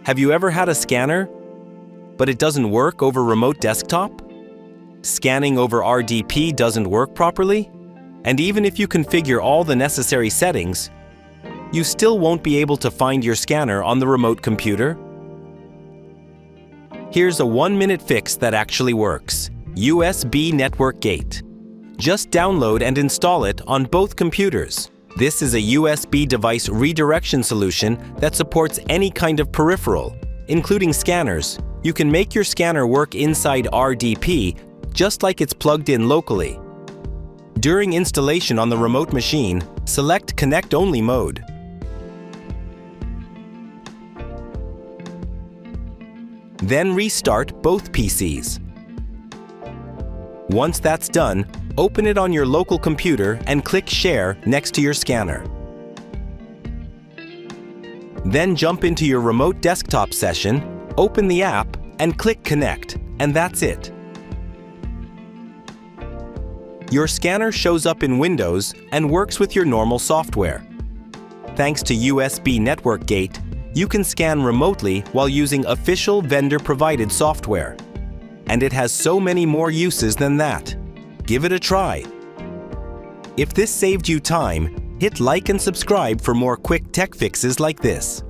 Have you ever had a scanner, but it doesn't work over remote desktop? Scanning over RDP doesn't work properly? And even if you configure all the necessary settings, you still won't be able to find your scanner on the remote computer? Here's a 1-minute fix that actually works. USB Network Gate. Just download and install it on both computers. This is a USB device redirection solution that supports any kind of peripheral, including scanners. You can make your scanner work inside RDP just like it's plugged in locally. During installation on the remote machine, select Connect Only mode. Then restart both PCs. Once that's done, open it on your local computer and click Share next to your scanner. Then jump into your remote desktop session, open the app, and click Connect, and that's it. Your scanner shows up in Windows and works with your normal software. Thanks to USB Network Gate, you can scan remotely while using official vendor-provided software. And it has so many more uses than that. Give it a try. If this saved you time, hit like and subscribe for more quick tech fixes like this.